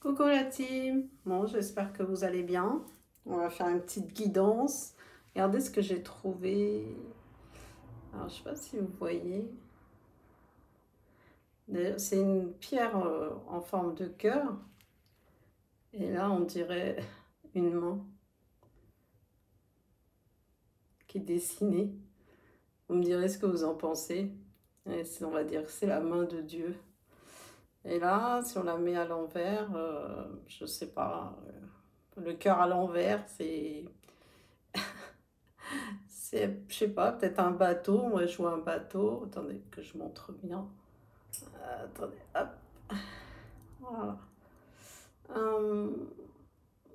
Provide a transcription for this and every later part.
Coucou la team, bon j'espère que vous allez bien. On va faire une petite guidance. Regardez ce que j'ai trouvé. Alors je sais pas si vous voyez. C'est une pierre en forme de cœur. Et là on dirait une main qui est dessinée. Vous me direz ce que vous en pensez. On va dire que c'est la main de Dieu. Et là, si on la met à l'envers, je sais pas, le cœur à l'envers, je sais pas, peut-être un bateau. Moi, je vois un bateau. Attendez que je montre bien. Attendez, hop. Voilà.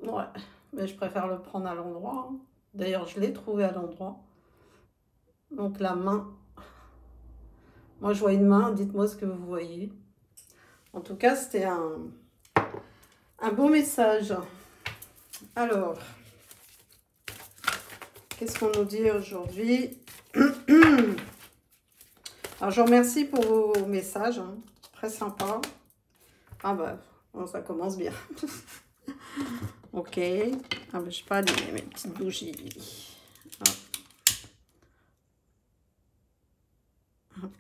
Ouais, mais je préfère le prendre à l'endroit, hein. D'ailleurs, je l'ai trouvé à l'endroit. Donc, la main. Moi, je vois une main. Dites-moi ce que vous voyez. En tout cas, c'était un beau message. Alors, qu'est-ce qu'on nous dit aujourd'hui? Alors, je vous remercie pour vos messages, hein. Très sympa. Ah bah, bon, ça commence bien. Ok. Ah bah, je peux allumer mes petites bougies. Hop. Hop.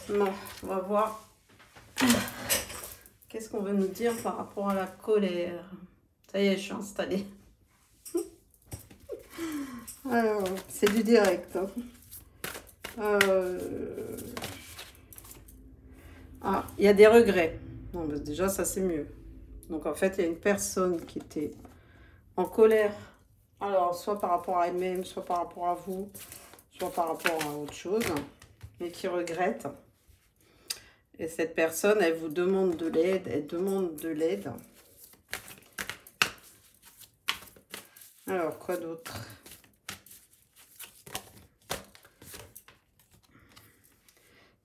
Bon, on va voir. Qu'est-ce qu'on veut nous dire par rapport à la colère? Ça y est, je suis installée. Alors, c'est du direct, hein. Ah, il y a des regrets. Non, mais déjà, ça c'est mieux. Donc en fait, il y a une personne qui était en colère. Alors, soit par rapport à elle-même, soit par rapport à vous, soit par rapport à autre chose, mais qui regrette. Et cette personne, elle vous demande de l'aide, elle demande de l'aide. Alors, quoi d'autre?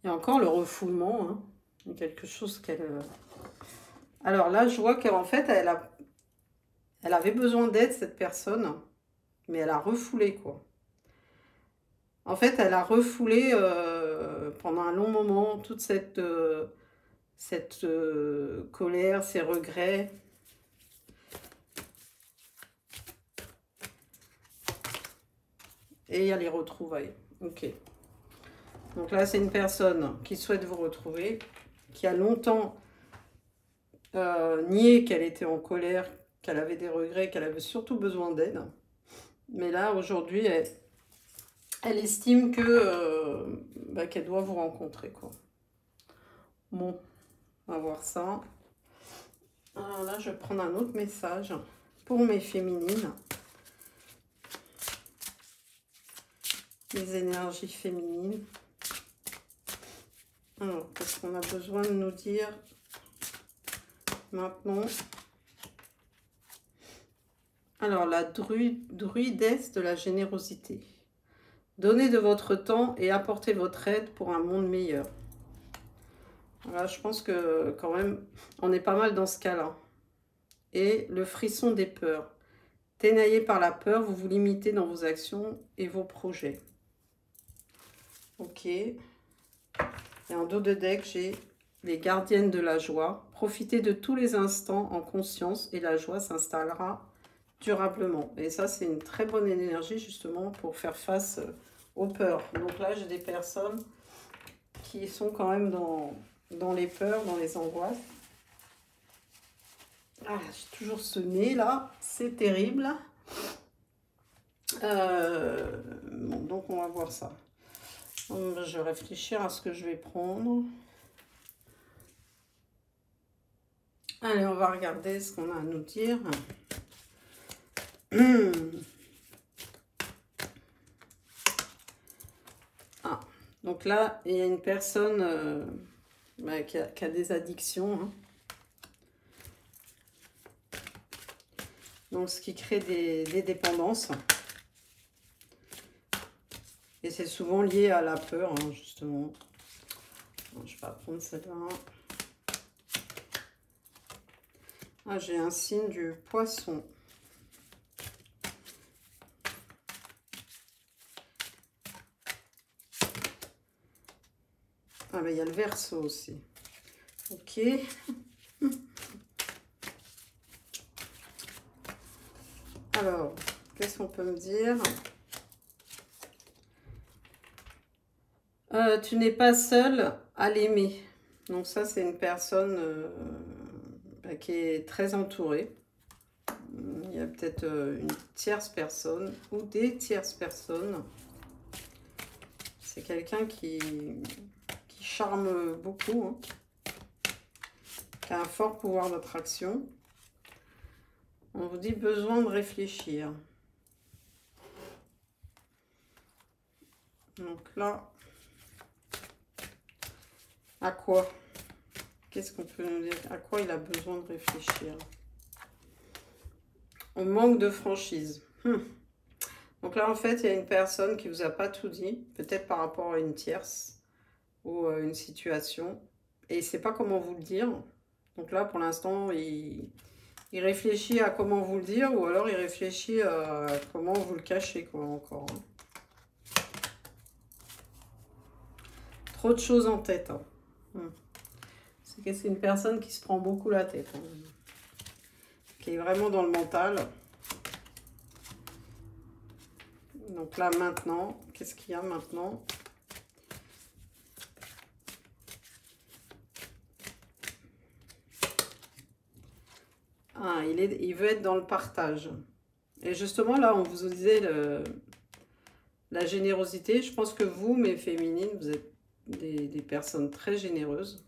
Il y a encore le refoulement, hein. Il y a quelque chose qu'elle... Alors là, je vois qu'en fait, elle avait besoin d'aide, cette personne, mais elle a refoulé, quoi. En fait, elle a refoulé pendant un long moment toute cette colère, ces regrets. Et il y a les retrouvailles. Ok. Donc là, c'est une personne qui souhaite vous retrouver, qui a longtemps nié qu'elle était en colère, qu'elle avait des regrets, qu'elle avait surtout besoin d'aide. Mais là, aujourd'hui, elle estime que qu'elle doit vous rencontrer, quoi. Bon, on va voir ça. Alors là, je vais prendre un autre message pour mes féminines. Les énergies féminines. Alors, qu'est-ce qu'on a besoin de nous dire maintenant? Alors, la druidesse de la générosité. Donnez de votre temps et apportez votre aide pour un monde meilleur. Voilà, je pense que quand même, on est pas mal dans ce cas-là. Et le frisson des peurs. Ténaillé par la peur, vous vous limitez dans vos actions et vos projets. Ok. Et en dos de deck, j'ai les gardiennes de la joie. Profitez de tous les instants en conscience et la joie s'installera durablement. Et ça, c'est une très bonne énergie justement pour faire face aux peurs. Donc là, j'ai des personnes qui sont quand même dans les peurs, dans les angoisses. Ah, j'ai toujours ce nez là, c'est terrible. Bon, donc on va voir ça. Je vais réfléchir à ce que je vais prendre. Allez, on va regarder ce qu'on a à nous dire. Ah, donc là, il y a une personne qui a des addictions, hein. Donc, ce qui crée des dépendances. Et c'est souvent lié à la peur, hein, justement. Je vais pas prendre celle-là. Ah, j'ai un signe du poisson. Ah, mais il y a le Verseau aussi. Ok. Alors, qu'est-ce qu'on peut me dire? Tu n'es pas seul à l'aimer. Donc ça, c'est une personne qui est très entourée. Il y a peut-être une tierce personne ou des tierces personnes. C'est quelqu'un qui charme beaucoup, hein, qui a un fort pouvoir d'attraction. On vous dit besoin de réfléchir. Donc là, à quoi? Qu'est-ce qu'on peut nous dire? À quoi il a besoin de réfléchir? On manque de franchise. Donc là, en fait, il y a une personne qui vous a pas tout dit, peut-être par rapport à une tierce ou une situation, et il ne sait pas comment vous le dire. Donc là, pour l'instant, il réfléchit à comment vous le dire, ou alors il réfléchit à comment vous le cachez, quoi, encore. Trop de choses en tête. Hein. C'est une personne qui se prend beaucoup la tête, hein, qui est vraiment dans le mental. Donc là, maintenant, qu'est-ce qu'il y a maintenant? Ah, il veut être dans le partage. Et justement, là, on vous disait la générosité. Je pense que vous, mes féminines, vous êtes des personnes très généreuses,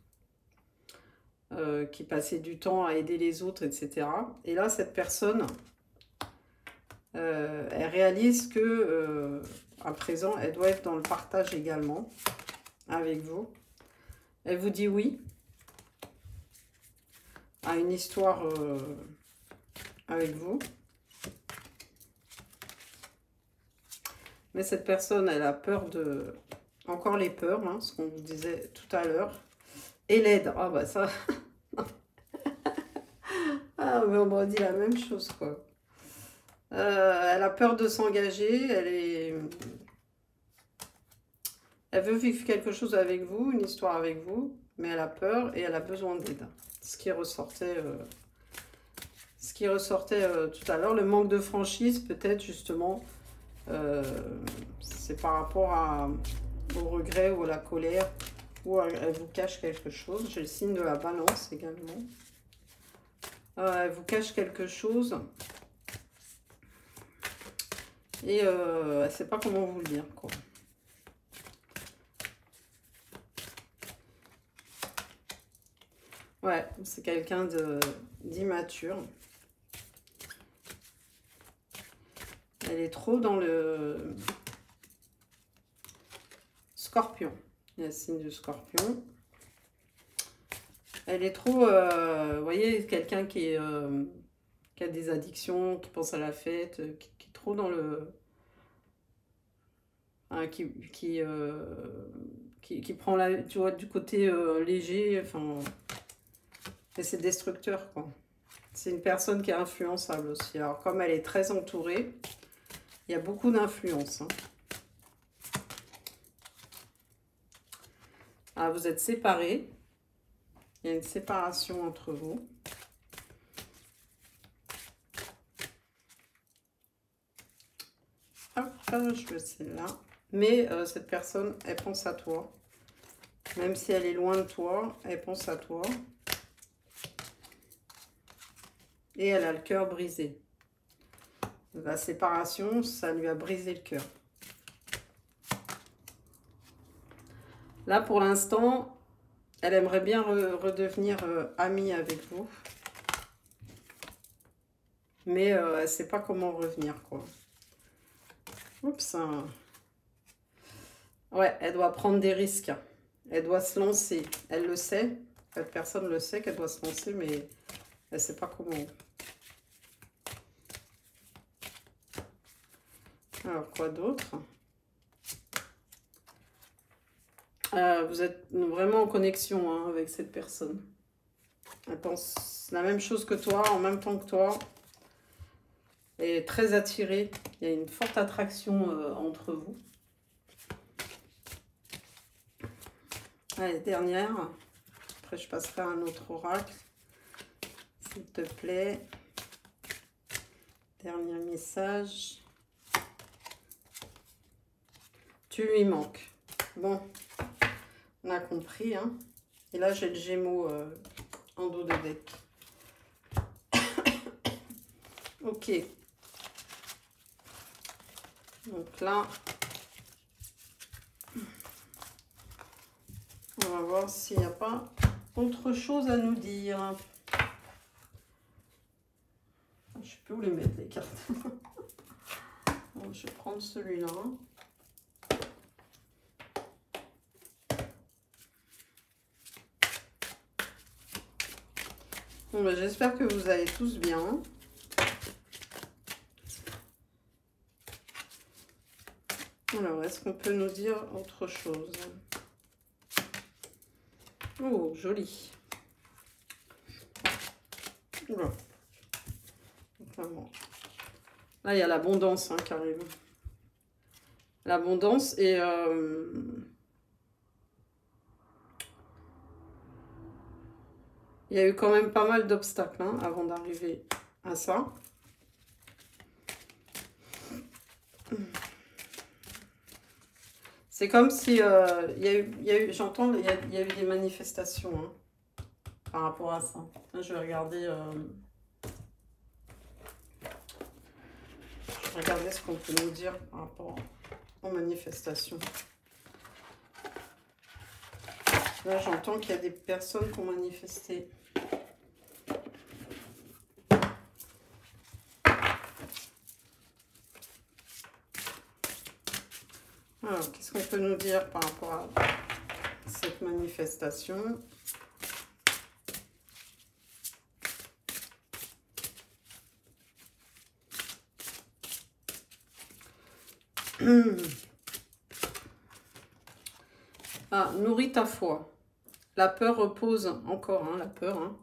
qui passaient du temps à aider les autres, etc. Et là, cette personne, elle réalise que à présent, elle doit être dans le partage également avec vous. Elle vous dit oui à une histoire avec vous. Mais cette personne, elle a peur de... Encore les peurs, hein, ce qu'on vous disait tout à l'heure. Et l'aide. Ah bah ça... ah, mais on m'a dit la même chose, quoi. Elle a peur de s'engager. Elle veut vivre quelque chose avec vous, une histoire avec vous. Mais elle a peur et elle a besoin d'aide. Ce qui ressortait... tout à l'heure, le manque de franchise, peut-être justement... c'est par rapport au regret ou à la colère, ou elle vous cache quelque chose. J'ai le signe de la balance également. Elle vous cache quelque chose et elle ne sait pas comment vous le dire, quoi. Ouais, c'est quelqu'un d'immature. Elle est trop dans le Scorpion. Il y a le signe du Scorpion. Elle est trop, vous voyez, quelqu'un qui a des addictions, qui pense à la fête, qui est trop dans le... Hein, qui prend tu vois, du côté léger, enfin... Et c'est destructeur, quoi. C'est une personne qui est influençable aussi. Alors, comme elle est très entourée, il y a beaucoup d'influence, hein. Ah, vous êtes séparés. Il y a une séparation entre vous. Hop, je le sais là. Mais cette personne, elle pense à toi. Même si elle est loin de toi, elle pense à toi. Et elle a le cœur brisé. La séparation, ça lui a brisé le cœur. Là, pour l'instant, elle aimerait bien redevenir amie avec vous. Mais elle ne sait pas comment revenir, quoi. Oups. Ouais, elle doit prendre des risques. Elle doit se lancer. Elle le sait. Cette personne le sait qu'elle doit se lancer, mais elle ne sait pas comment. Alors, quoi d'autre? Vous êtes vraiment en connexion, hein, avec cette personne. Elle pense la même chose que toi, en même temps que toi. Elle est très attirée. Il y a une forte attraction entre vous. Allez, dernière. Après, je passerai à un autre oracle. S'il te plaît. Dernier message. Tu lui manques. Bon, on a compris. Hein. Et là, j'ai le Gémeaux en dos de deck. Ok. Donc là, on va voir s'il n'y a pas autre chose à nous dire. Je ne sais plus où les mettre, les cartes. Bon, je vais prendre celui-là. Bon, ben, j'espère que vous allez tous bien. Alors, est-ce qu'on peut nous dire autre chose? Oh, joli. Oula. Vraiment. Là, il y a l'abondance qui arrive. L'abondance et... il y a eu quand même pas mal d'obstacles avant d'arriver à ça. C'est comme si j'entends, il y a eu des manifestations par rapport à ça. Là, je vais regarder ce qu'on peut nous dire par rapport aux manifestations. Là, j'entends qu'il y a des personnes qui ont manifesté. Alors, qu'est-ce qu'on peut nous dire par rapport à cette manifestation? Ah, nourris ta foi. La peur repose, encore la peur.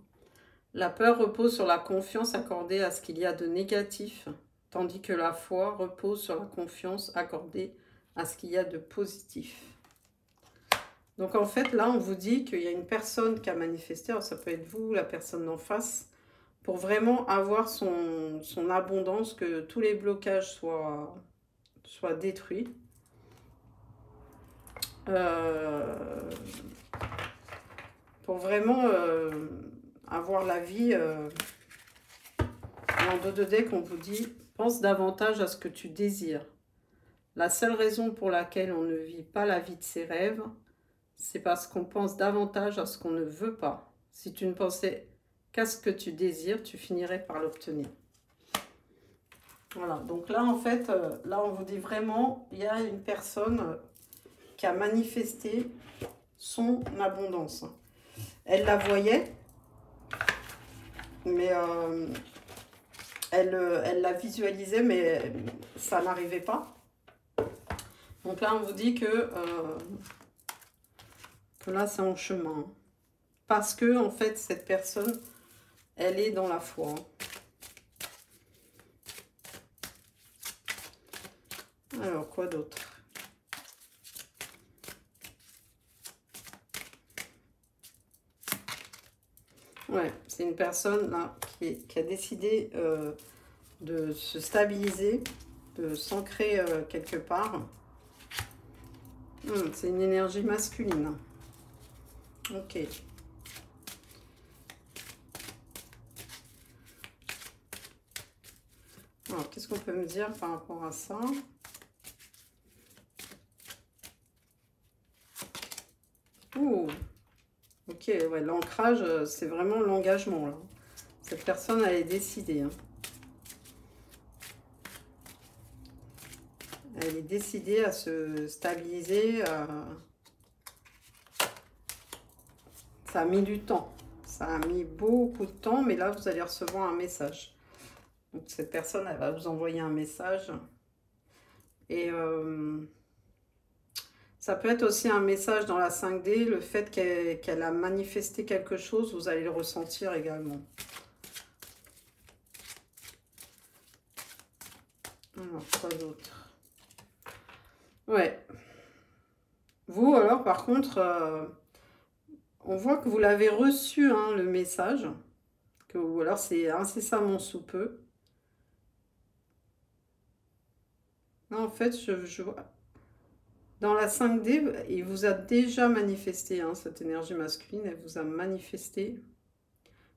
La peur repose sur la confiance accordée à ce qu'il y a de négatif, tandis que la foi repose sur la confiance accordée à ce qu'il y a de positif. Donc en fait, là, on vous dit qu'il y a une personne qui a manifesté, alors ça peut être vous, la personne d'en face, pour vraiment avoir son abondance, que tous les blocages soient détruits. Pour vraiment avoir la vie. En dos de deck, on vous dit, pense davantage à ce que tu désires. La seule raison pour laquelle on ne vit pas la vie de ses rêves, c'est parce qu'on pense davantage à ce qu'on ne veut pas. Si tu ne pensais qu'à ce que tu désires, tu finirais par l'obtenir. Voilà, donc là, en fait, là, on vous dit vraiment, il y a une personne qui a manifesté son abondance. Elle la voyait, mais elle la visualisait, mais ça n'arrivait pas. Donc là, on vous dit que là, c'est en chemin. Parce que, en fait, cette personne, elle est dans la foi. Alors, quoi d'autre? Ouais, c'est une personne là qui a décidé de se stabiliser, de s'ancrer quelque part. C'est une énergie masculine. Ok. Alors, qu'est-ce qu'on peut me dire par rapport à ça? Ouh. Ok, ouais, l'ancrage, c'est vraiment l'engagement, là. Cette personne, elle est décidée. Elle est décidée à se stabiliser. Ça a mis du temps. Ça a mis beaucoup de temps, mais là, vous allez recevoir un message. Donc, cette personne, elle va vous envoyer un message. Et Ça peut être aussi un message dans la 5D, le fait qu'elle a manifesté quelque chose, vous allez le ressentir également. Alors, quoi d'autre? Ouais. Vous, alors, par contre, on voit que vous l'avez reçu, hein, le message. Ou alors, c'est incessamment sous peu. Non, en fait, je vois... Dans la 5D, il vous a déjà manifesté, hein, cette énergie masculine, elle vous a manifesté.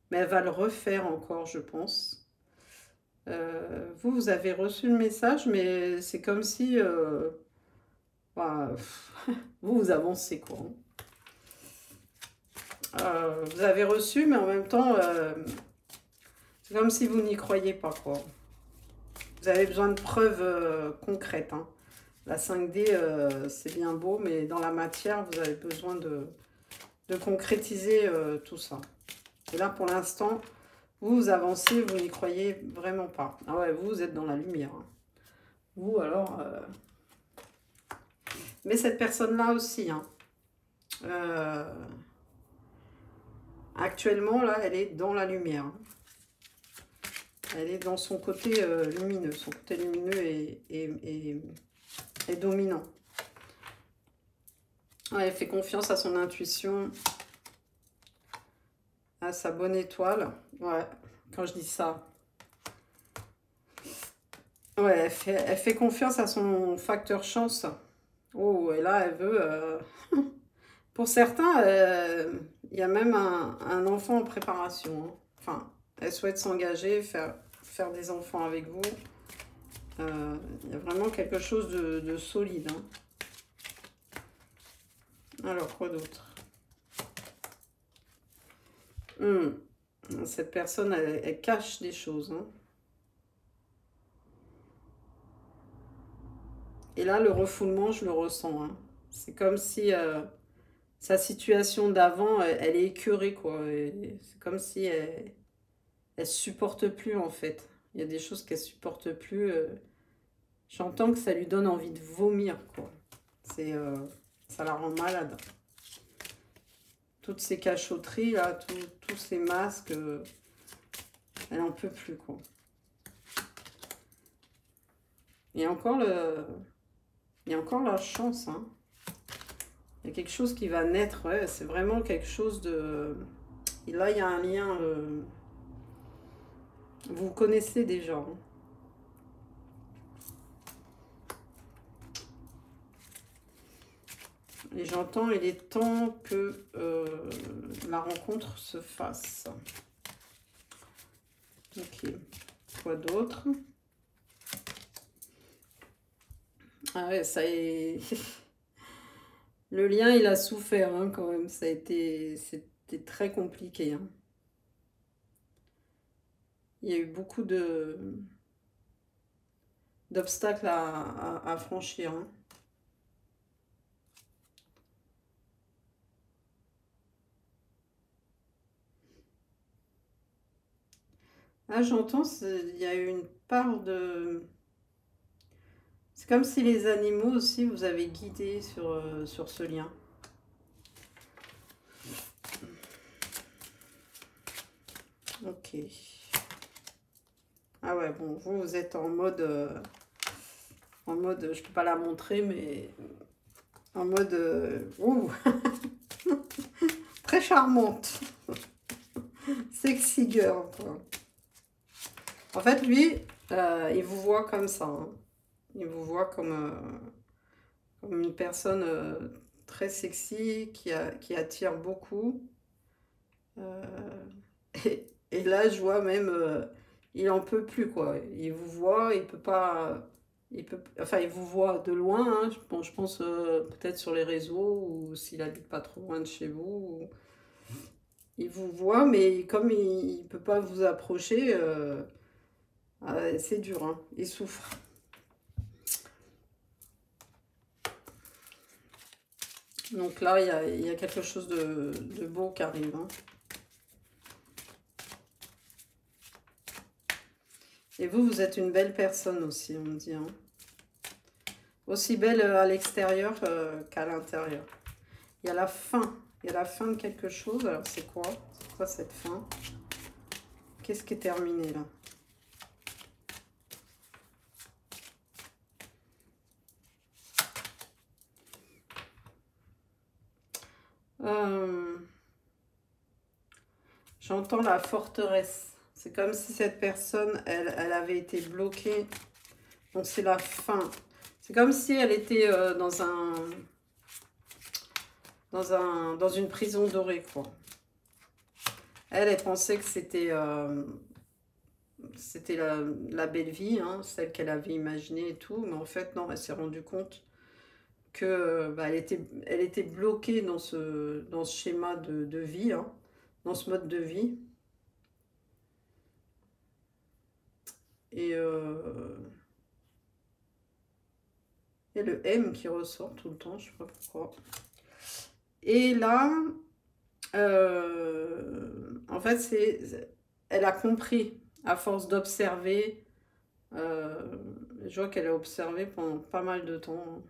Mais elle va le refaire encore, je pense. Vous avez reçu le message, mais c'est comme si... bah, vous avancez, quoi. Vous avez reçu, mais en même temps, c'est comme si vous n'y croyez pas, quoi. Vous avez besoin de preuves concrètes, hein. La 5D, c'est bien beau, mais dans la matière, vous avez besoin de concrétiser tout ça. Et là, pour l'instant, vous avancez, vous n'y croyez vraiment pas. Ah ouais, vous êtes dans la lumière, hein. Vous, alors... Mais cette personne-là aussi, hein. Actuellement, là, elle est dans la lumière, hein. Elle est dans son côté lumineux. Son côté lumineux est dominant. Ouais, elle fait confiance à son intuition, à sa bonne étoile. Ouais, quand je dis ça. Ouais, elle fait confiance à son facteur chance. Oh, et là, elle veut... Pour certains, il y a même un enfant en préparation, hein. Enfin, elle souhaite s'engager, faire des enfants avec vous. Il y a vraiment quelque chose de solide, hein. Alors, quoi d'autre? Cette personne, elle cache des choses, hein. Et là, le refoulement, je le ressens, hein. C'est comme si sa situation d'avant, elle est écœurée, quoi. C'est comme si elle supporte plus, en fait. Il y a des choses qu'elle supporte plus. J'entends que ça lui donne envie de vomir, quoi. Ça la rend malade. Toutes ces cachotteries, là, tous ces masques, elle n'en peut plus, quoi. Il y a encore la chance, hein. Il y a quelque chose qui va naître, ouais, c'est vraiment quelque chose de... Et là, il y a un lien... Vous connaissez déjà, hein. Et j'entends, il est temps que la rencontre se fasse. Ok. Quoi d'autre? Ah ouais, ça est... Le lien, il a souffert, hein, quand même. C'était très compliqué, hein. Il y a eu beaucoup d'obstacles à franchir, hein. Ah, j'entends, il y a eu une part de... C'est comme si les animaux aussi vous avaient guidé sur ce lien. Ok. Ah ouais, bon, vous êtes en mode, je peux pas la montrer, mais en mode, ouh, très charmante. Sexy girl, quoi. En fait, lui, il vous voit comme ça, hein. Il vous voit comme une personne très sexy, qui attire beaucoup. Et là, je vois même, il en peut plus, quoi. Il vous voit, il peut pas... enfin, il vous voit de loin, hein. Bon, je pense peut-être sur les réseaux, ou s'il habite pas trop loin de chez vous. Il vous voit, mais comme il peut pas vous approcher, c'est dur, hein. Il souffre. Donc là, il y a quelque chose de beau qui arrive, hein. Et vous êtes une belle personne aussi, on me dit, hein. Aussi belle à l'extérieur qu'à l'intérieur. Il y a la fin. Il y a la fin de quelque chose. Alors, c'est quoi? C'est quoi cette fin? Qu'est-ce qui est terminé, là? J'entends la forteresse. C'est comme si cette personne, elle avait été bloquée. Donc, c'est la fin. C'est comme si elle était dans une prison dorée, quoi. Elle pensait que c'était la belle vie, hein, celle qu'elle avait imaginée et tout. Mais en fait, non, elle s'est rendue compte que bah, elle était bloquée dans ce schéma de vie, hein, dans ce mode de vie. Et il y a le M qui ressort tout le temps, je sais pas pourquoi. Et là, en fait, elle a compris, à force d'observer. Je vois qu'elle a observé pendant pas mal de temps.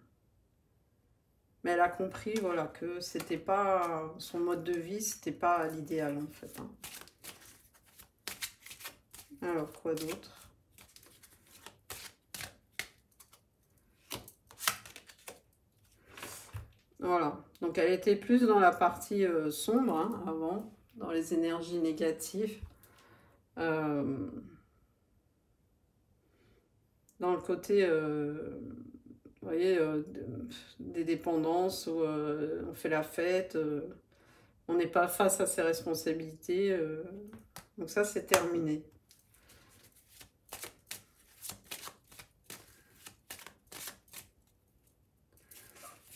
Mais elle a compris, voilà, que c'était pas son mode de vie, c'était pas l'idéal en fait, hein. Alors, quoi d'autre? Voilà. Donc, elle était plus dans la partie sombre, hein, avant, dans les énergies négatives. Dans le côté, vous voyez, des dépendances où on fait la fête, on n'est pas face à ses responsabilités. Donc ça, c'est terminé.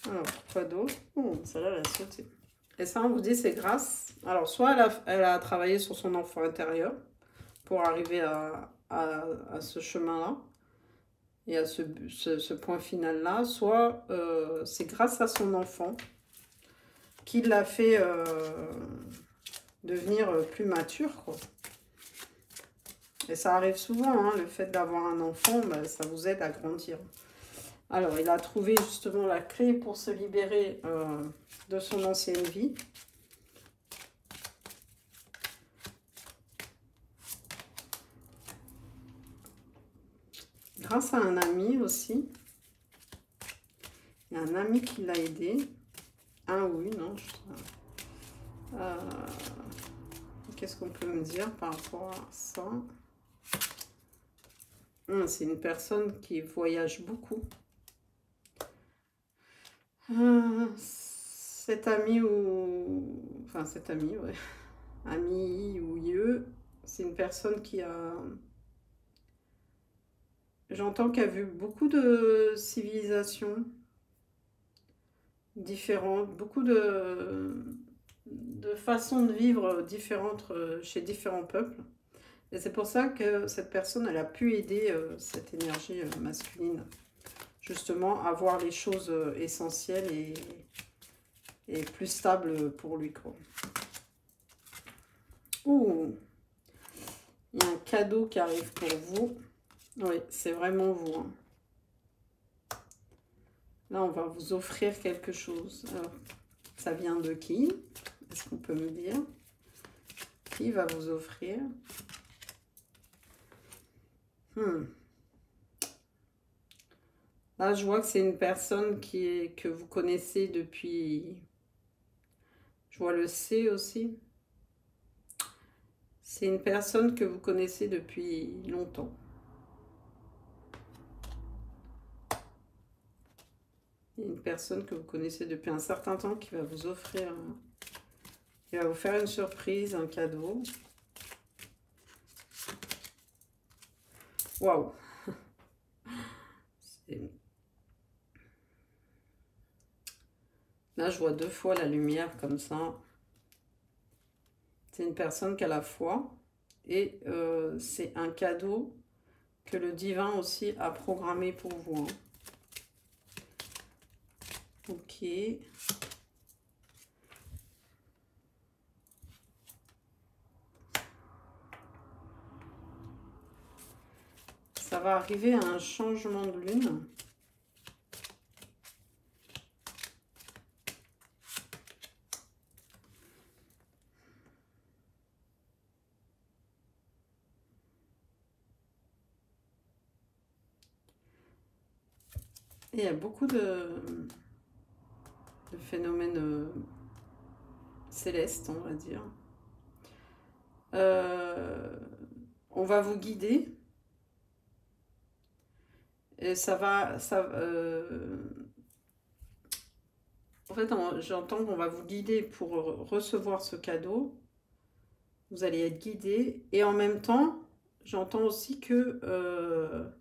Alors, quoi d'autre? Celle-là, elle a sauté. Et ça, on vous dit, c'est grâce. Alors, soit elle a travaillé sur son enfant intérieur pour arriver à ce chemin-là et à ce point final-là, soit c'est grâce à son enfant qui l'a fait devenir plus mature, quoi. Et ça arrive souvent, hein, le fait d'avoir un enfant, bah, ça vous aide à grandir. Alors, il a trouvé justement la clé pour se libérer de son ancienne vie. Grâce à un ami aussi. Il y a un ami qui l'a aidé. Un ou une, non. Qu'est-ce qu'on peut me dire par rapport à ça? C'est une personne qui voyage beaucoup. Cet ami ou... Enfin, cet ami, ouais. Ami ou yeux, c'est une personne qui a... J'entends qu'elle a vu beaucoup de civilisations différentes, beaucoup de façons de vivre différentes chez différents peuples. Et c'est pour ça que cette personne, elle a pu aider cette énergie masculine, justement, à voir les choses essentielles et plus stables pour lui, quoi. Ouh, il y a un cadeau qui arrive pour vous. Oui, c'est vraiment vous, hein. Là, on va vous offrir quelque chose. Alors, ça vient de qui? Est-ce qu'on peut me dire? Qui va vous offrir? Là, je vois que c'est une personne que vous connaissez depuis... Je vois le C aussi. C'est une personne que vous connaissez depuis longtemps. Il y a une personne que vous connaissez depuis un certain temps qui va vous offrir... qui va vous faire une surprise, un cadeau. Waouh! Là, je vois 2 fois la lumière comme ça. C'est une personne qui a la foi. Et c'est un cadeau que le divin aussi a programmé pour vous, hein. Ok. Ça va arriver à un changement de lune. Et il y a beaucoup de phénomènes célestes, on va dire. On va vous guider. Et ça va... En fait, j'entends qu'on va vous guider pour recevoir ce cadeau. Vous allez être guidé. Et en même temps, j'entends aussi que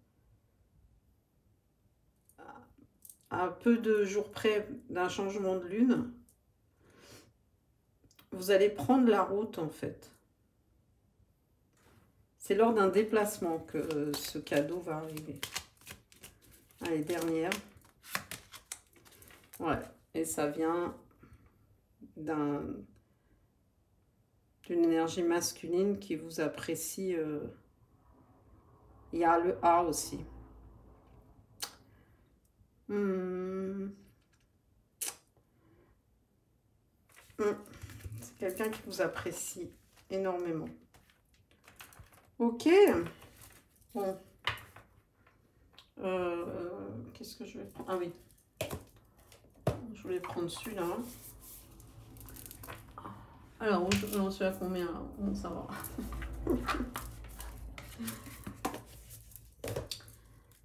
à peu de jours près d'un changement de lune, vous allez prendre la route en fait. C'est lors d'un déplacement que ce cadeau va arriver. Allez, dernière. Ouais, et ça vient d'une énergie masculine qui vous apprécie. Il y a le A aussi. C'est quelqu'un qui vous apprécie énormément. Ok. Bon. Qu'est-ce que je vais prendre? Ah oui. Je voulais prendre celui-là. Alors, on suis à combien? Bon, ça va.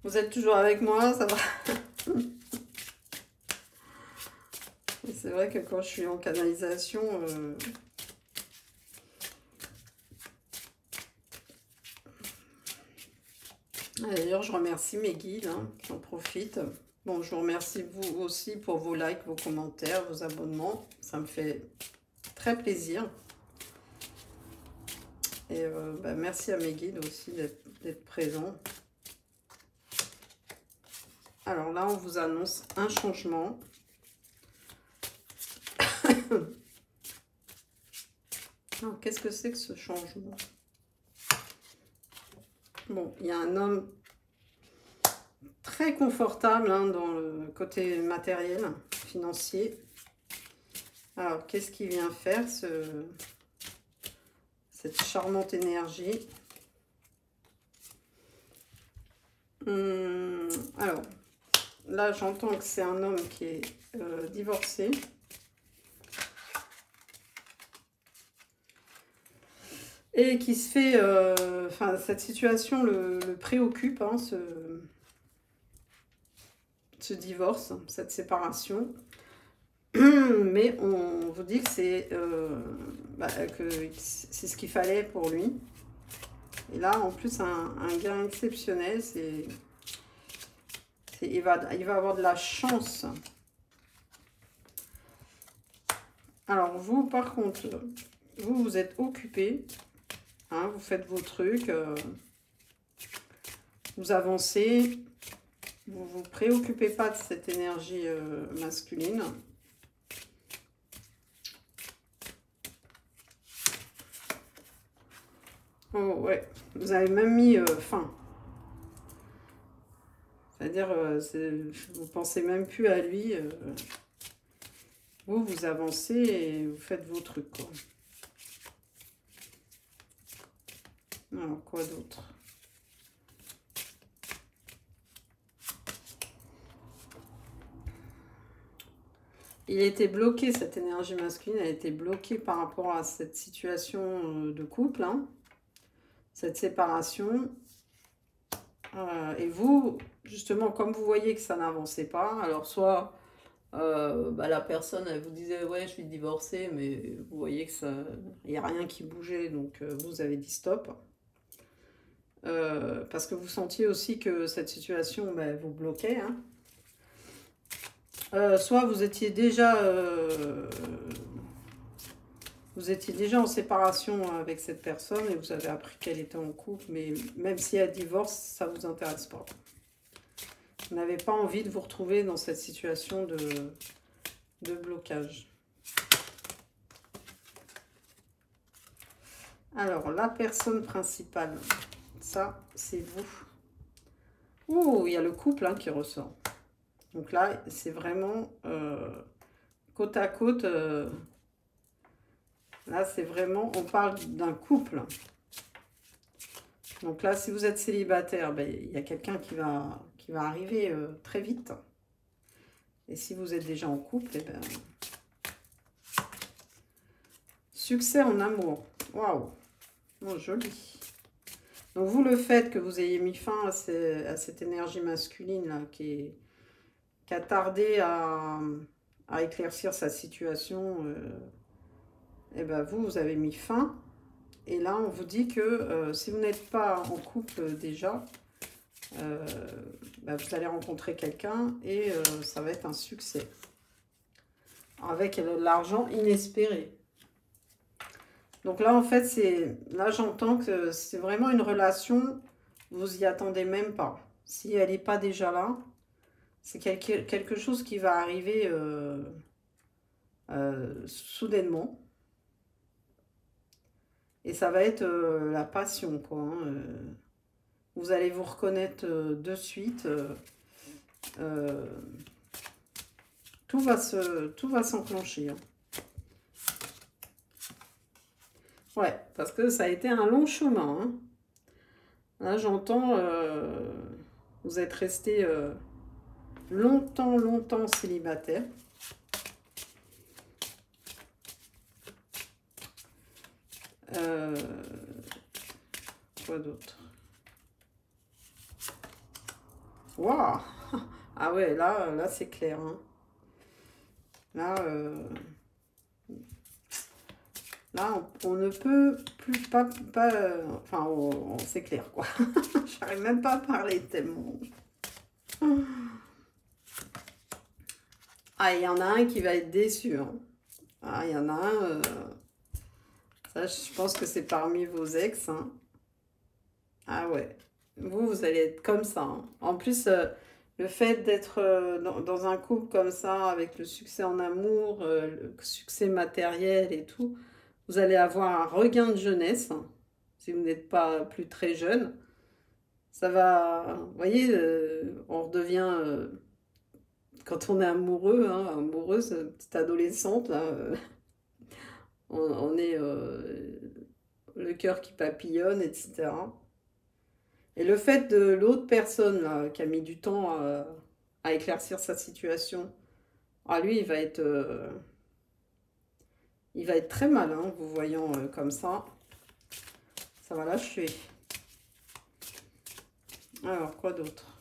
Vous êtes toujours avec moi, ça va. C'est vrai que quand je suis en canalisation, d'ailleurs, je remercie mes guides hein, qui en profitent. Bon, je vous remercie vous aussi pour vos likes, vos commentaires, vos abonnements. Ça me fait très plaisir. Et bah, merci à mes guides aussi d'être présents. Alors là, on vous annonce un changement. Qu'est-ce que c'est que ce changement? Bon, il y a un homme très confortable hein, dans le côté matériel, financier. Alors, qu'est-ce qu'il vient faire, cette charmante énergie? Alors, là, j'entends que c'est un homme qui est divorcé. Et qui se fait... Enfin, cette situation le préoccupe, hein, ce divorce, cette séparation. Mais on vous dit que c'est ce qu'il fallait pour lui. Et là, en plus, un gain exceptionnel, il va avoir de la chance. Alors, vous, par contre, vous êtes occupé. Hein, vous faites vos trucs. Vous avancez. Vous ne vous préoccupez pas de cette énergie masculine. Oh ouais, vous avez même mis fin. C'est-à-dire, vous pensez même plus à lui. Vous avancez et vous faites vos trucs, quoi. Alors, quoi d'autre? Il était bloqué, cette énergie masculine, elle a été bloquée par rapport à cette situation de couple, hein, cette séparation. Et vous, justement, comme vous voyez que ça n'avançait pas, alors soit la personne, elle vous disait « ouais, je suis divorcée », mais vous voyez que ça, il n'y a rien qui bougeait, donc vous avez dit stop. Parce que vous sentiez aussi que cette situation vous bloquait, hein. Soit vous étiez déjà en séparation avec cette personne et vous avez appris qu'elle était en couple, mais même si elle divorce, ça ne vous intéresse pas. Vous n'avez pas envie de vous retrouver dans cette situation de blocage. Alors, la personne principale, ça, c'est vous. Ouh, il y a le couple hein, qui ressort. Donc là, c'est vraiment côte à côte. Là, c'est vraiment, on parle d'un couple. Donc là, si vous êtes célibataire, il y a quelqu'un qui va arriver très vite. Et si vous êtes déjà en couple, eh ben, succès en amour. Waouh! Oh, joli. Donc vous, le fait que vous ayez mis fin à cette énergie masculine là, qui a tardé à éclaircir sa situation, et ben vous avez mis fin. Et là, on vous dit que si vous n'êtes pas en couple déjà, bah, vous allez rencontrer quelqu'un et ça va être un succès. Avec l'argent inespéré. Donc là, en fait, là j'entends que c'est vraiment une relation, vous y attendez même pas. Si elle n'est pas déjà là, c'est quelque chose qui va arriver soudainement. Et ça va être la passion, quoi. Hein. Vous allez vous reconnaître de suite. Tout va s'enclencher. Hein. Ouais, parce que ça a été un long chemin. Hein. Là, j'entends, vous êtes resté longtemps célibataire. Quoi d'autre? Waouh! Ah ouais, là c'est clair. Hein. Là, on ne peut plus pas enfin, c'est clair, quoi. J'arrive même pas à parler tellement. Ah, il y en a un qui va être déçu. Hein. Ah, il y en a un... ça, je pense que c'est parmi vos ex. Hein. Ah ouais. Vous allez être comme ça. Hein. En plus, le fait d'être dans un couple comme ça, avec le succès en amour, le succès matériel et tout, vous allez avoir un regain de jeunesse, hein, si vous n'êtes pas plus très jeune. Ça va, vous voyez, on redevient, quand on est amoureux, hein, amoureuse, petite adolescente, là, on est le cœur qui papillonne, etc. Et le fait de l'autre personne là, qui a mis du temps à éclaircir sa situation, ah, lui, il va être très mal, hein, vous voyant comme ça. Ça va l'achever. Alors, quoi d'autre?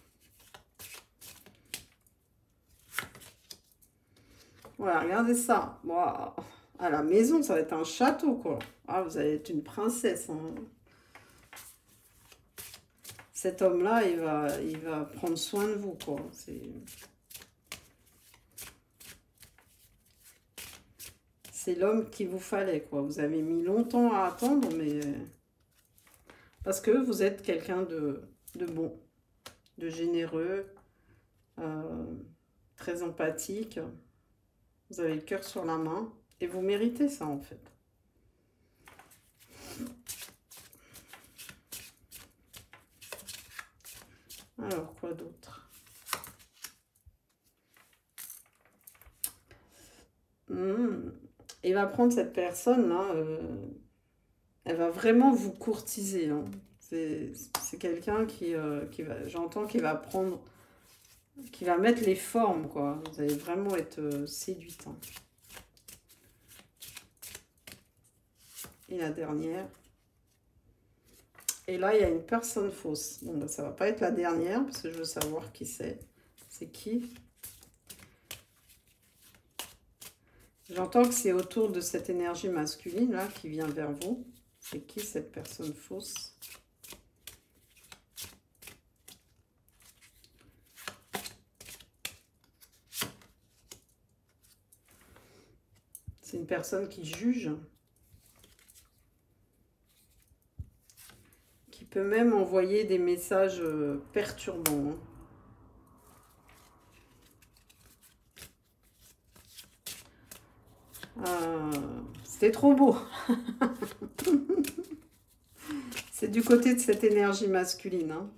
Voilà, regardez ça. Bon, à la maison, ça va être un château, quoi. Ah, vous allez être une princesse. Hein. Cet homme-là, il va prendre soin de vous, quoi. C'est l'homme qu'il vous fallait, quoi. Vous avez mis longtemps à attendre, mais... parce que vous êtes quelqu'un de bon, de généreux, très empathique. Vous avez le cœur sur la main. Et vous méritez ça, en fait. Alors, quoi d'autre? Il va prendre cette personne-là, elle va vraiment vous courtiser. Hein. C'est quelqu'un qui va, j'entends, qui va prendre, qui va mettre les formes, quoi. Vous allez vraiment être séduite. Hein. Et la dernière. Et là, il y a une personne fausse. Bon, ben, ça va pas être la dernière, parce que je veux savoir qui c'est. C'est qui? J'entends que c'est autour de cette énergie masculine, là, qui vient vers vous. C'est qui cette personne fausse? C'est une personne qui juge. Qui peut même envoyer des messages perturbants. C'était trop beau. C'est du côté de cette énergie masculine. Hein.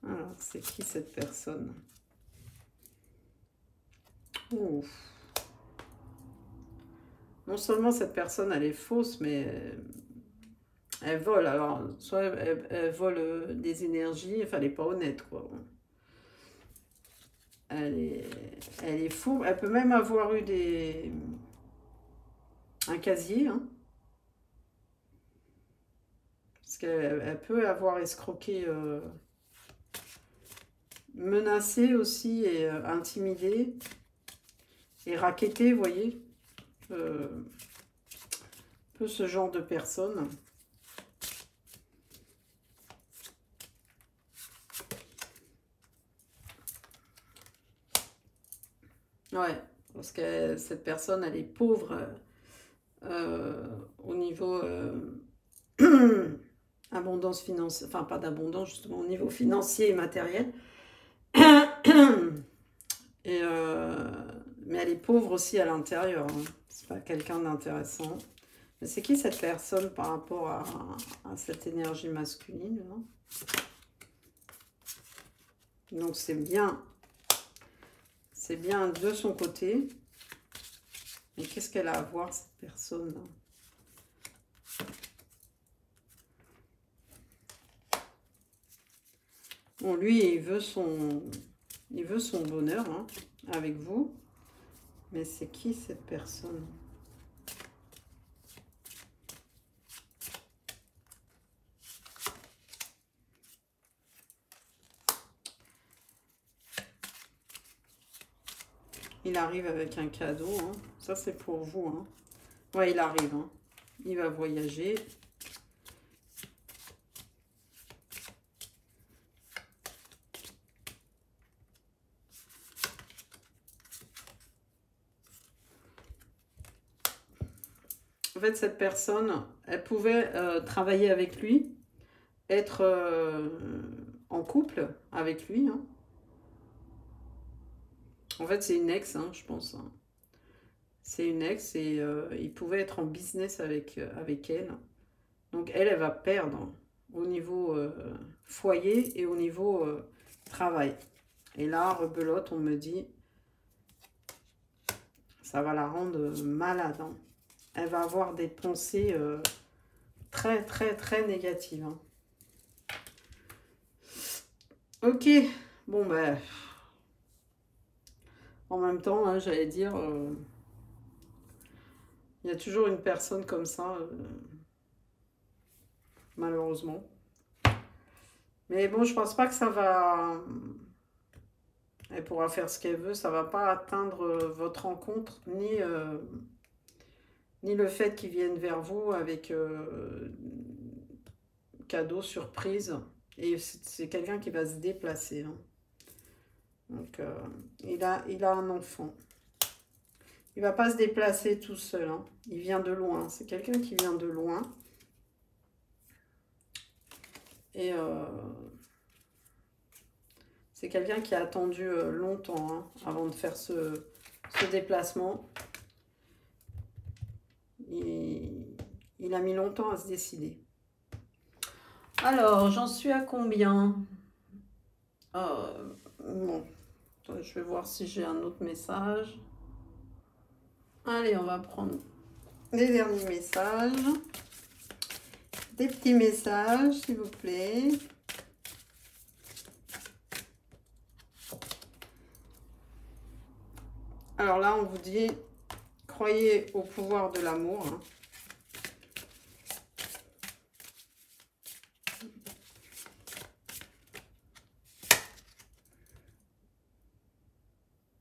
Alors, c'est qui cette personne? Ouf. Non seulement cette personne, elle est fausse, mais Elle vole, alors, soit elle vole des énergies, enfin, elle n'est pas honnête, quoi. Elle est, elle est fourbe. Elle peut même avoir eu un casier, hein, parce qu'elle peut avoir escroqué, menacé aussi, et intimidé, et racketté, vous voyez. Un peu ce genre de personne. Ouais, parce que cette personne, elle est pauvre au niveau abondance financière, enfin pas d'abondance, justement au niveau financier et matériel. Et mais elle est pauvre aussi à l'intérieur, hein. C'est pas quelqu'un d'intéressant. Mais c'est qui cette personne par rapport à cette énergie masculine, là? Donc c'est bien de son côté. Mais qu'est-ce qu'elle a à voir, cette personne, là? Bon, lui, il veut son bonheur, hein, avec vous. Mais c'est qui cette personne? Il arrive avec un cadeau, hein. Ça, c'est pour vous, hein. Ouais, il arrive, hein. Il va voyager. En fait, cette personne, elle pouvait travailler avec lui, être en couple avec lui, hein. En fait, c'est une ex, hein, je pense, hein. C'est une ex et il pouvait être en business avec elle. Donc, elle va perdre au niveau foyer et au niveau travail. Et là, rebelote, on me dit, ça va la rendre malade, hein. Elle va avoir des pensées très, très, très négatives, hein. Ok, bon, ben, en même temps, hein, j'allais dire, il y a toujours une personne comme ça, malheureusement. Mais bon, je pense pas que ça va... Elle pourra faire ce qu'elle veut, ça va pas atteindre votre rencontre, ni le fait qu'ils viennent vers vous avec cadeau, surprise. Et c'est quelqu'un qui va se déplacer, hein. Donc, il a un enfant. Il va pas se déplacer tout seul, hein. Il vient de loin. C'est quelqu'un qui vient de loin. Et c'est quelqu'un qui a attendu longtemps, hein, avant de faire ce déplacement. Il a mis longtemps à se décider. Alors, j'en suis à combien? Bon, je vais voir si j'ai un autre message. Allez, on va prendre les derniers messages. Des petits messages, s'il vous plaît. Alors là, on vous dit, croyez au pouvoir de l'amour, hein.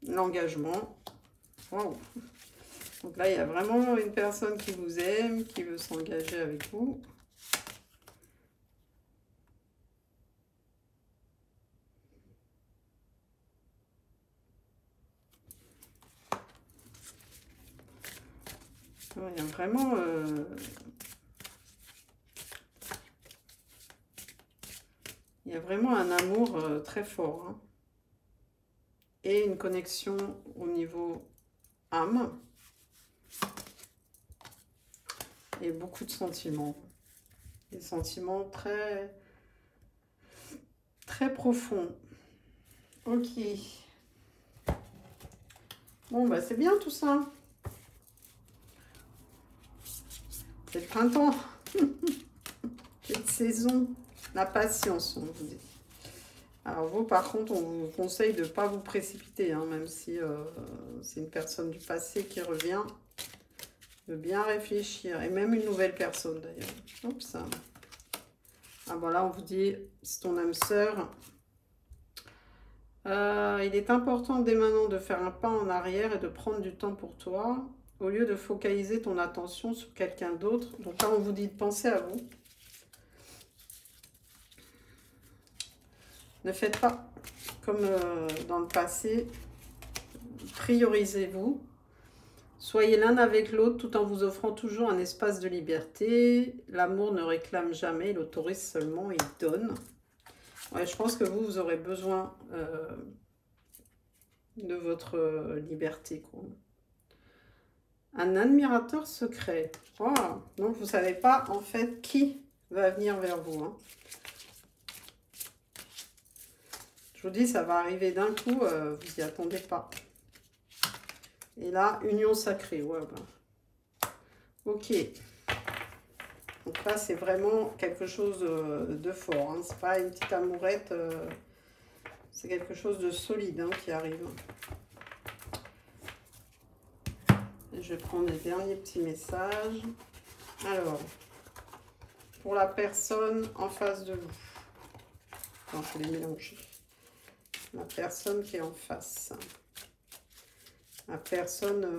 L'engagement. Wow. Donc là, il y a vraiment une personne qui vous aime, qui veut s'engager avec vous. Il y a vraiment... il y a vraiment un amour très fort, hein. Et une connexion au niveau âme. Et beaucoup de sentiments. Des sentiments très, très profonds. Ok. Bon, bah c'est bien tout ça. C'est le printemps. saison, la patience, on vous dit. Alors vous, par contre, on vous conseille de ne pas vous précipiter, hein, même si c'est une personne du passé qui revient, de bien réfléchir, et même une nouvelle personne d'ailleurs. Oups. Ah voilà, on vous dit, c'est ton âme sœur. Il est important dès maintenant de faire un pas en arrière et de prendre du temps pour toi, au lieu de focaliser ton attention sur quelqu'un d'autre. Donc là, on vous dit de penser à vous. Ne faites pas comme dans le passé. Priorisez-vous. Soyez l'un avec l'autre tout en vous offrant toujours un espace de liberté. L'amour ne réclame jamais, il autorise seulement, il donne. Ouais, je pense que vous aurez besoin de votre liberté, quoi. Un admirateur secret. Oh, donc vous ne savez pas en fait qui va venir vers vous, hein. Je vous dis, ça va arriver d'un coup, vous n'y attendez pas. Et là, union sacrée. Ouais, bah. Ok. Donc là, c'est vraiment quelque chose de fort, hein. C'est pas une petite amourette. C'est quelque chose de solide, hein, qui arrive. Et je vais prendre les derniers petits messages. Alors, pour la personne en face de vous. Non, je vais les mélanger. La personne qui est en face. La personne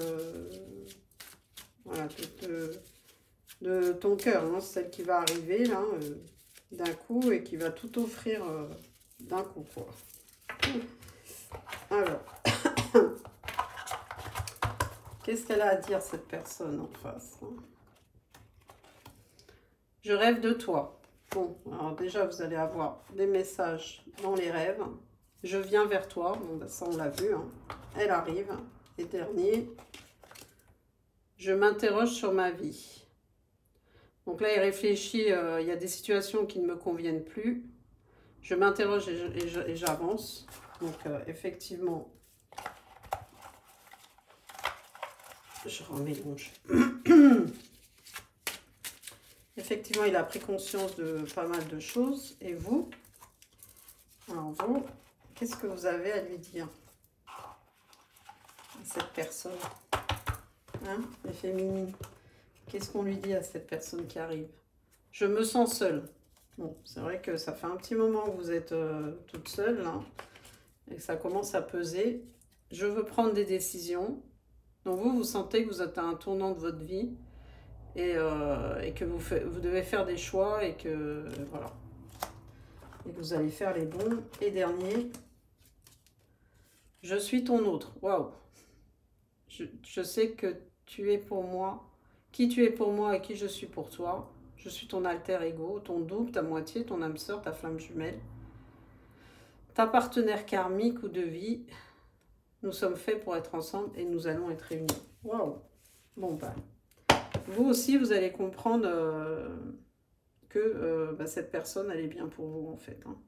voilà, de ton cœur, hein, celle qui va arriver là d'un coup et qui va tout offrir d'un coup, quoi. Alors, qu'est-ce qu'elle a à dire, cette personne en face, hein? Je rêve de toi. Bon, alors déjà, vous allez avoir des messages dans les rêves. Je viens vers toi. Bon, ben ça, on l'a vu, hein. Elle arrive. Et dernier, je m'interroge sur ma vie. Donc là, il réfléchit, il y a des situations qui ne me conviennent plus. Je m'interroge et j'avance. Donc, effectivement, je remélange. Effectivement, il a pris conscience de pas mal de choses. Et vous, alors vous, qu'est-ce que vous avez à lui dire à cette personne, hein, les féminines? Qu'est-ce qu'on lui dit à cette personne qui arrive? Je me sens seule. Bon, c'est vrai que ça fait un petit moment que vous êtes toute seule, là, et que ça commence à peser. Je veux prendre des décisions. Donc vous sentez que vous êtes à un tournant de votre vie et que vous devez faire des choix et que, voilà. Et que vous allez faire les bons. Et dernier, je suis ton autre. Waouh! Je sais que tu es pour moi, qui tu es pour moi et qui je suis pour toi. Je suis ton alter ego, ton double, ta moitié, ton âme sœur, ta flamme jumelle, ta partenaire karmique ou de vie. Nous sommes faits pour être ensemble et nous allons être réunis. Waouh! Bon, bah, vous aussi, vous allez comprendre que bah, cette personne, elle est bien pour vous, en fait, hein.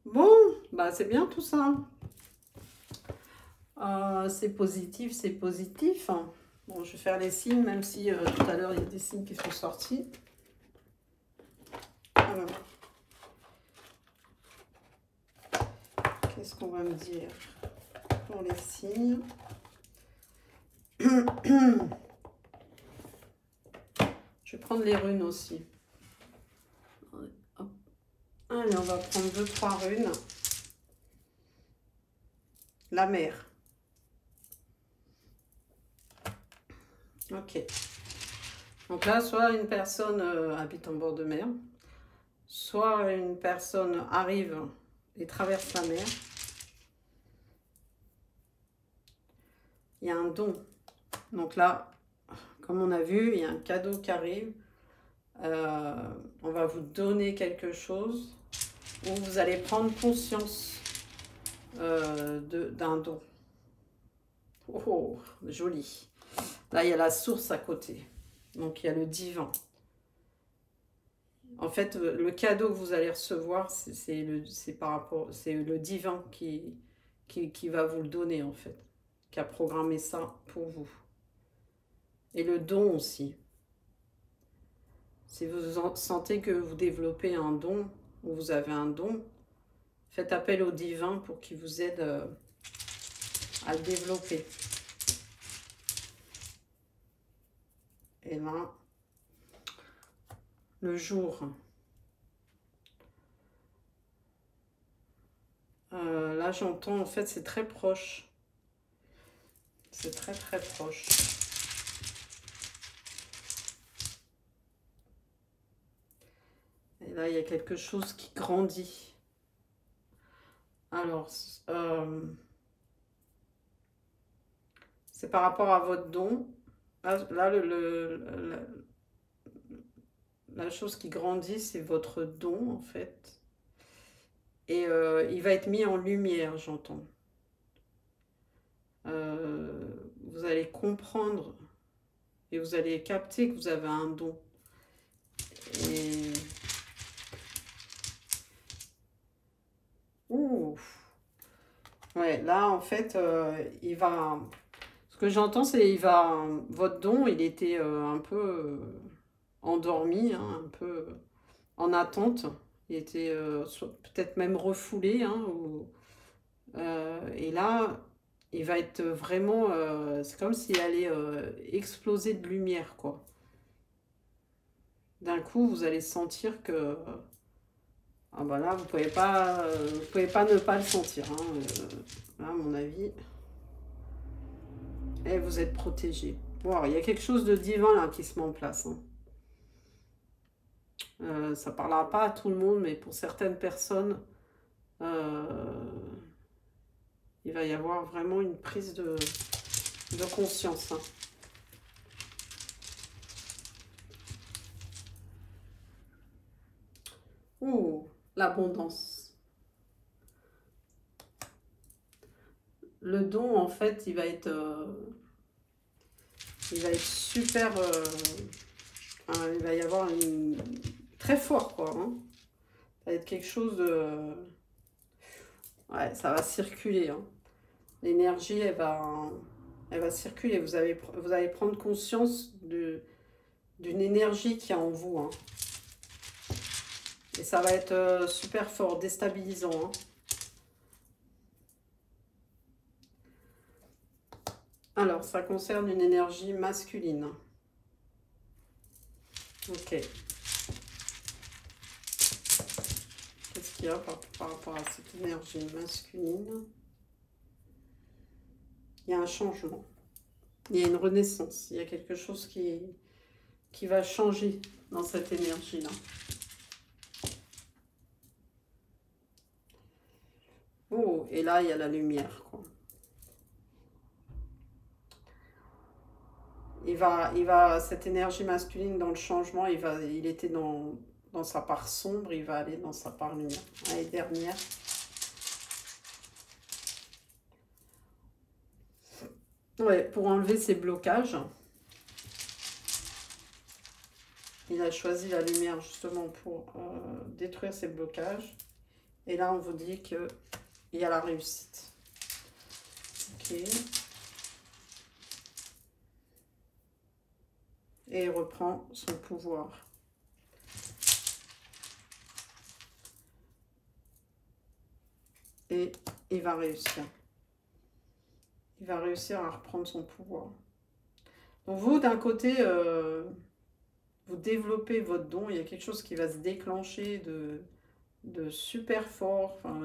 Bon, bah, c'est bien tout ça. C'est positif, c'est positif. Bon, je vais faire les signes, même si tout à l'heure, il y a des signes qui sont sortis. Alors, qu'est-ce qu'on va me dire pour les signes? Je vais prendre les runes aussi. Allez, on va prendre 2-3 runes. La mer. Ok. Donc là, soit une personne habite en bord de mer, soit une personne arrive et traverse la mer. Il y a un don. Donc là, comme on a vu, il y a un cadeau qui arrive. On va vous donner quelque chose où vous allez prendre conscience d'un don. Oh, joli. Là, il y a la source à côté. Donc, il y a le divin. En fait, le cadeau que vous allez recevoir, c'est le divin qui va vous le donner, en fait. Qui a programmé ça pour vous. Et le don aussi. Si vous sentez que vous développez un don, ou vous avez un don, faites appel au divin pour qu'il vous aide à le développer. Et là, le jour. Là, j'entends, en fait, c'est très proche. C'est très, très proche. Et là, il y a quelque chose qui grandit. Alors, c'est par rapport à votre don. Là, la chose qui grandit, c'est votre don, en fait. Et il va être mis en lumière, j'entends. Vous allez comprendre et vous allez capter que vous avez un don. Et... Ouh. Ouais, là, en fait, il va... Ce que j'entends, c'est il va... Votre don, il était un peu endormi, hein, un peu en attente. Il était peut-être même refoulé, hein, et là, il va être vraiment... c'est comme s'il allait exploser de lumière, quoi. D'un coup, vous allez sentir que... Ah bah là, vous pouvez pas ne pas le sentir, hein, là, à mon avis. Et vous êtes protégé. Wow, il y a quelque chose de divin là qui se met en place, hein. Ça ne parlera pas à tout le monde, mais pour certaines personnes, il va y avoir vraiment une prise de conscience, hein. Ouh, l'abondance. Le don, en fait, il va être super... il va y avoir une... très fort, quoi, hein. Ça va être quelque chose de... Ouais, ça va circuler, hein. L'énergie, elle va circuler. Vous allez prendre conscience d'une énergie qu'il y a en vous, hein. Et ça va être super fort, déstabilisant, hein. Alors, ça concerne une énergie masculine. Ok. Qu'est-ce qu'il y a par rapport à cette énergie masculine? Il y a un changement. Il y a une renaissance. Il y a quelque chose qui va changer dans cette énergie-là. Oh, et là, il y a la lumière, quoi. Cette énergie masculine dans le changement, il était dans sa part sombre, il va aller dans sa part lumière. Allez, dernière. Ouais, pour enlever ses blocages. Il a choisi la lumière justement pour détruire ses blocages. Et là, on vous dit qu'il y a la réussite. Ok. Et il reprend son pouvoir. Et il va réussir. Il va réussir à reprendre son pouvoir. Donc vous, d'un côté, vous développez votre don. Il y a quelque chose qui va se déclencher de super fort. Enfin,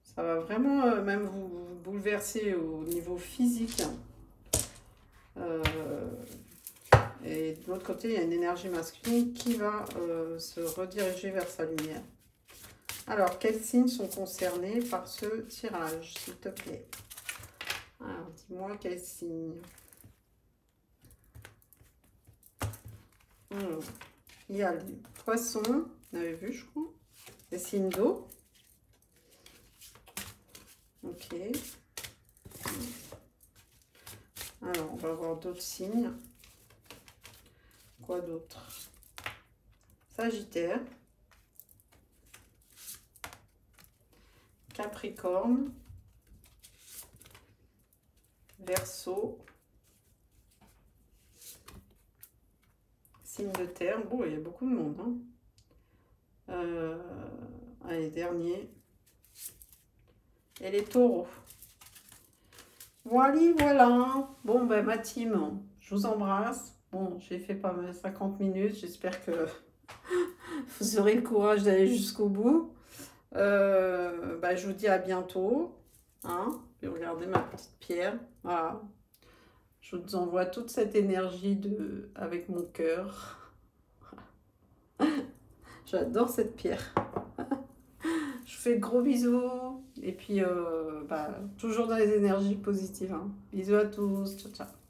ça va vraiment même vous bouleverser au niveau physique. Et de l'autre côté, il y a une énergie masculine qui va se rediriger vers sa lumière. Alors, quels signes sont concernés par ce tirage, s'il te plaît? Alors, dis-moi quels signes. Il y a le poisson, on avait vu, je crois. Les signes d'eau. Ok. Alors, on va voir d'autres signes. Quoi d'autre? Sagittaire. Capricorne. Verseau. Signe de terre. Bon, il y a beaucoup de monde. Hein. Allez, dernier. Et les taureaux. Voilà. Bon, ben, ma team, je vous embrasse. Bon, j'ai fait pas mal 50 minutes. J'espère que vous aurez le courage d'aller jusqu'au bout. Ben, je vous dis à bientôt. Hein. Et regardez ma petite pierre. Voilà. Je vous envoie toute cette énergie avec mon cœur. J'adore cette pierre. Je vous fais de gros bisous. Et puis, toujours dans les énergies positives. Hein. Bisous à tous. Ciao, ciao.